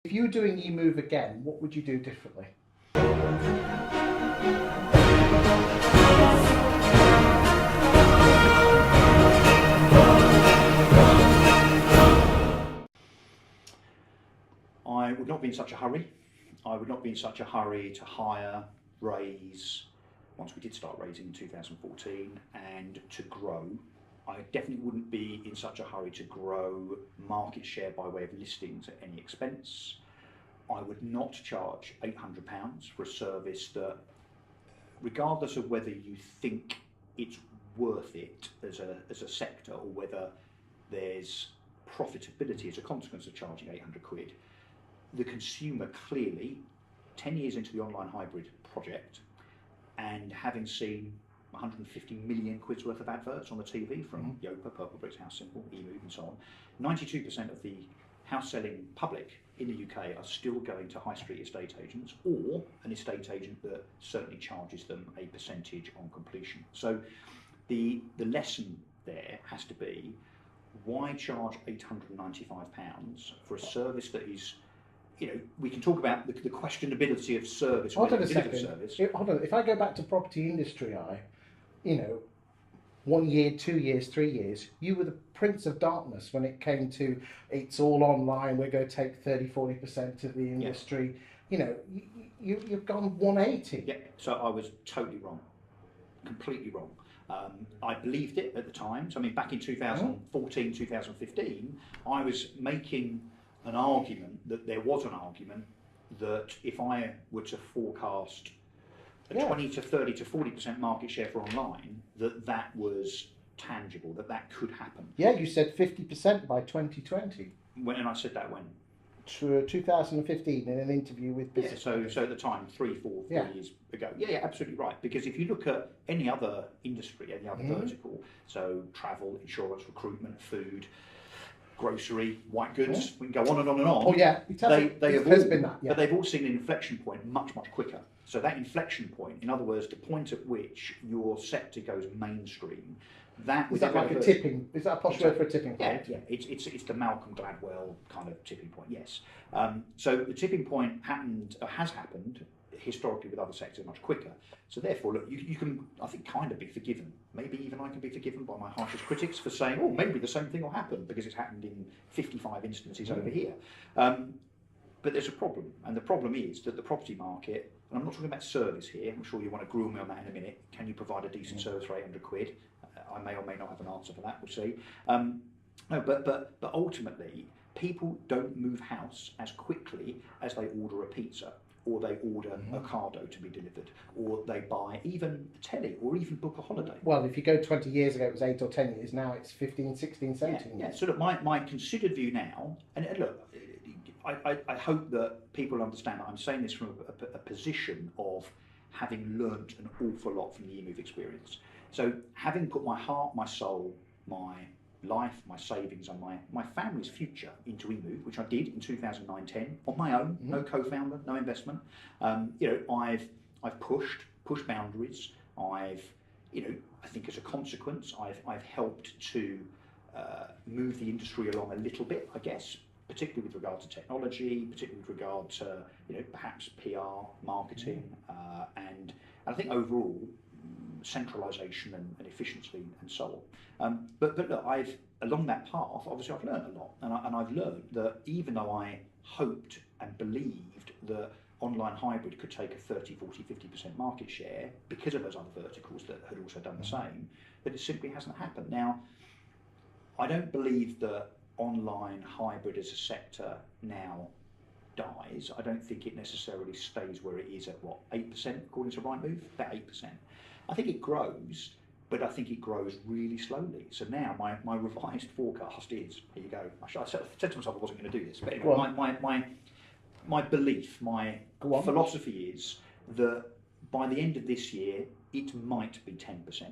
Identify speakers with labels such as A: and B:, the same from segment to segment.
A: If you were doing Emoov again, what would you do differently?
B: I would not be in such a hurry. I would not be in such a hurry to hire, raise, once we did start raising in 2014, and to grow. I definitely wouldn't be in such a hurry to grow market share by way of listings at any expense. I would not charge £800 for a service that, regardless of whether you think it's worth it as a sector or whether there's profitability as a consequence of charging 800 quid, the consumer clearly, 10 years into the online hybrid project, and having seen 150 million quid's worth of adverts on the TV from Yopa, Purple Bricks, House Simple, Emoov and so on, 92% of the house selling public in the UK are still going to high street estate agents or an estate agent that certainly charges them a percentage on completion. So the lesson there has to be, why charge £895 for a service that is, we can talk about the questionability of service.
A: Hold on a second. Hold on. If I go back to property industry, 1 year, 2 years, 3 years, you were the prince of darkness when it came to it's all online, we're going to take 30-40% of the industry. Yes. You've gone 180.
B: Yeah, so I was totally wrong, completely wrong. I believed it at the time. So I mean, back in 2014, 2015, I was making an argument that there was an argument that if I were to forecast a 20 to 30 to 40% market share for online, that was tangible, that could happen.
A: Yeah, you said 50% by 2020.
B: And I said that when?
A: 2015 in an interview with Business.
B: Yeah, so at the time, 4 years ago. Yeah, absolutely right. Because if you look at any other industry, any other vertical, so travel, insurance, recruitment, food, grocery, white goods, we can go on and on and on.
A: Oh yeah,
B: but they've all seen an inflection point much quicker. So that inflection point, in other words, the point at which your sector goes mainstream,
A: is that like a tipping? Is that a posh word for a tipping point?
B: Yeah. It's the Malcolm Gladwell kind of tipping point. Yes. So the tipping point has happened historically with other sectors much quicker. So therefore, look, you can, I think, kind of be forgiven. Maybe even I can be forgiven by my harshest critics for saying, oh, maybe the same thing will happen because it's happened in 55 instances over here. But there's a problem, and the problem is that the property market, and I'm not talking about service here, I'm sure you want to grill me on that in a minute. Can you provide a decent service for 800 quid? I may or may not have an answer for that, we'll see. No, but ultimately, people don't move house as quickly as they order a pizza, or they order a Ocado to be delivered, or they buy even a telly, or even book a holiday.
A: Well, if you go 20 years ago, it was 8 or 10 years, now it's 15, 16, 17 years.
B: Yeah, so look, my considered view now, and look, I hope that people understand that I'm saying this from a position of having learnt an awful lot from the Emoov experience. So having put my heart, my soul, my life, my savings and my family's future into Emoov, which I did in 2009-10 on my own, no co-founder, no investment. I've pushed boundaries. I think as a consequence, I've helped to move the industry along a little bit, I guess, particularly with regard to technology, particularly with regard to perhaps PR, marketing, and I think overall centralisation and efficiency and so on. But look, along that path, obviously I've learned a lot, and I've learned that even though I hoped and believed that online hybrid could take a 30, 40, 50% market share because of those other verticals that had also done the same, that it simply hasn't happened. Now, I don't believe that online hybrid as a sector now dies. I don't think it necessarily stays where it is at 8% according to Rightmove, about 8%. I think it grows, but I think it grows really slowly. So now my revised forecast is, here you go, I said to myself I wasn't going to do this, but anyway, my belief, my philosophy is that by the end of this year, it might be 10%.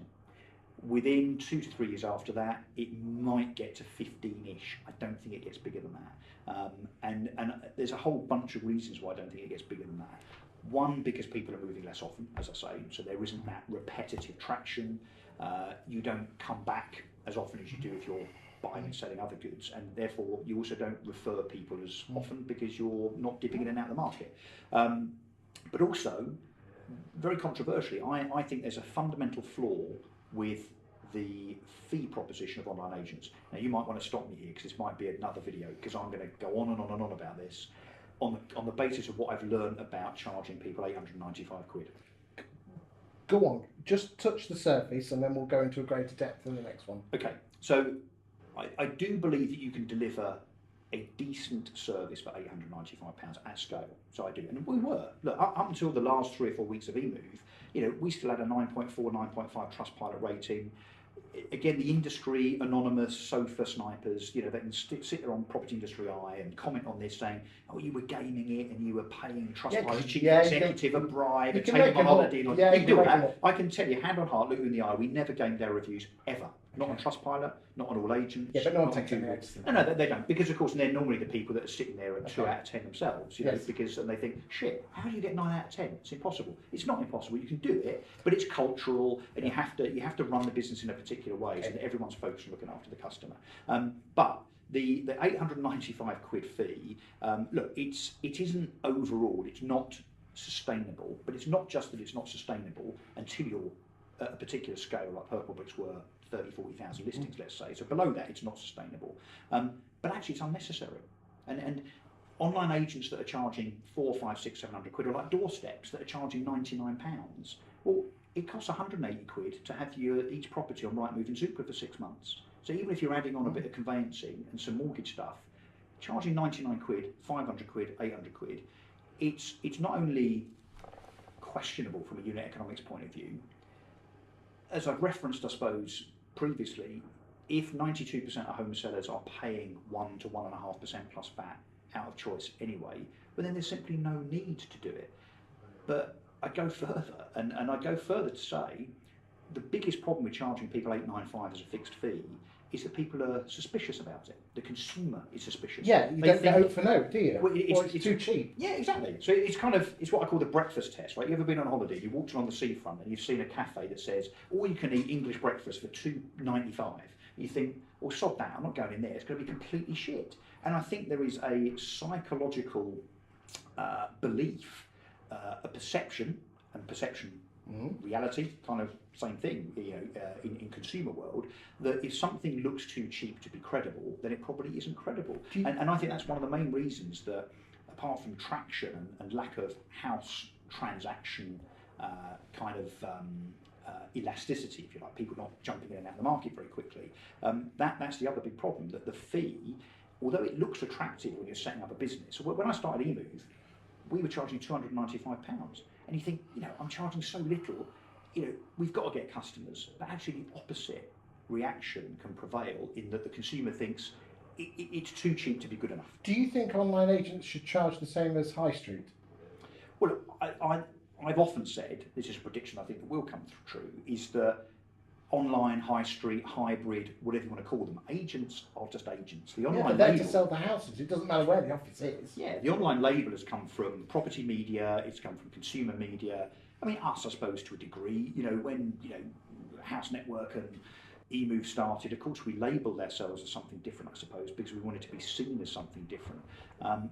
B: Within 2 to 3 years after that, it might get to 15-ish. I don't think it gets bigger than that. And there's a whole bunch of reasons why I don't think it gets bigger than that. One, because people are moving less often, as I say, so there isn't that repetitive traction. You don't come back as often as you do if you're buying and selling other goods, and therefore you also don't refer people as often because you're not dipping in and out of the market. But also, very controversially, I think there's a fundamental flaw with the fee proposition of online agents. Now, you might want to stop me here because this might be another video, because I'm going to go on and on and on about this on the basis of what I've learned about charging people 895 quid.
A: Go on, just touch the surface and then we'll go into a greater depth in the next one.
B: Okay, so I do believe that you can deliver a decent service for £895 at scale. So I do, and we were. Look, up until the last 3 or 4 weeks of Emoov, we still had a 9.4, 9.5 Trustpilot rating. Again, the industry, anonymous sofa snipers, they can sit there on Property Industry Eye and comment on this saying, oh, you were gaming it and you were paying Trustpilot chief executive a bribe and taking my holiday. You can do that. I can tell you, hand on heart, look you in the eye, we never gamed their reviews, ever. Not on Trustpilot, not on all agents.
A: Yeah, but no one takes any notice.
B: No, they don't, because of course they're normally the people that are sitting there at 2 out of 10 themselves, because and they think, shit, how do you get 9 out of 10? It's impossible. It's not impossible. You can do it, but it's cultural, and you have to run the business in a particular way so that everyone's focused on looking after the customer. But the 895 quid fee, look, it isn't overall. It's not sustainable, but it's not just that it's not sustainable until you're at a particular scale, like Purple Bricks were. 30, 40,000 listings, let's say. So below that, it's not sustainable. But actually, it's unnecessary. And online agents that are charging 400, 500, 600, 700 quid, or like doorsteps that are charging £99, well, it costs 180 quid to have each property on Rightmove and Zoopla for 6 months. So even if you're adding on a bit of conveyancing and some mortgage stuff, charging 99 quid, 500 quid, 800 quid, it's not only questionable from a unit economics point of view, as I've referenced, I suppose, previously, if 92% of home sellers are paying 1 to 1.5% plus VAT out of choice anyway, well then there's simply no need to do it. But I go further, and I go further to say the biggest problem with charging people 895 as a fixed fee is that people are suspicious about it. The consumer is suspicious.
A: Yeah, you don't get out for no, do you?
B: Well,
A: it's too cheap.
B: Yeah, exactly. So it's what I call the breakfast test, right? You ever been on holiday, you walked along the seafront and you've seen a cafe that says, all you can eat English breakfast for $2.95. You think, well, sod that, I'm not going in there, it's going to be completely shit. And I think there is a psychological belief, a perception, and perception reality, kind of same thing, in consumer world, that if something looks too cheap to be credible, then it probably isn't credible. And I think that's one of the main reasons that, apart from traction and lack of house transaction elasticity, if you like, people not jumping in and out of the market very quickly, that's the other big problem, that the fee, although it looks attractive when you're setting up a business. So when I started Emoov, we were charging £295. And you think, I'm charging so little, we've got to get customers. But actually the opposite reaction can prevail, in that the consumer thinks it's too cheap to be good enough.
A: Do you think online agents should charge the same as high street?
B: Well, I've often said, this is a prediction I think that will come true, is that online, high street, hybrid, whatever you want to call them, agents are just agents. The online
A: they're
B: label,
A: to sell the houses. It doesn't matter where the office is.
B: Yeah, the online label has come from property media, it's come from consumer media. I mean, us, I suppose, to a degree. When House Network and Emoov started, of course, we labelled ourselves as something different, I suppose, because we wanted to be seen as something different.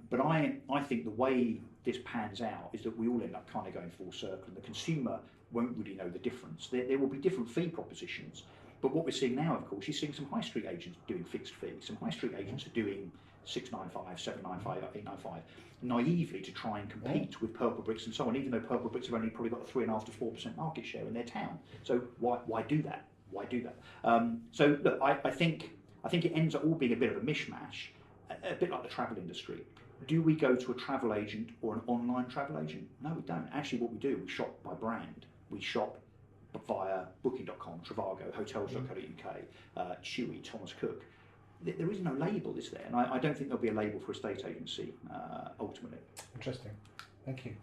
B: But I think the way this pans out is that we all end up kind of going full circle, and the consumer won't really know the difference. There will be different fee propositions, but what we're seeing now, of course, you're seeing some high street agents doing fixed fees. Some high street agents are doing 695, 795, 895, naively to try and compete with Purple Bricks and so on, even though Purple Bricks have only probably got a 3.5 to 4% market share in their town. So why do that? Why do that? So look, I think it ends up all being a bit of a mishmash, a bit like the travel industry. Do we go to a travel agent or an online travel agent? No, we don't. Actually, what we do, we shop by brand. We shop via Booking.com, Trivago, Hotels.co.uk, Chewy, Thomas Cook. There is no label, is there? And I don't think there'll be a label for a estate agency ultimately.
A: Interesting. Thank you.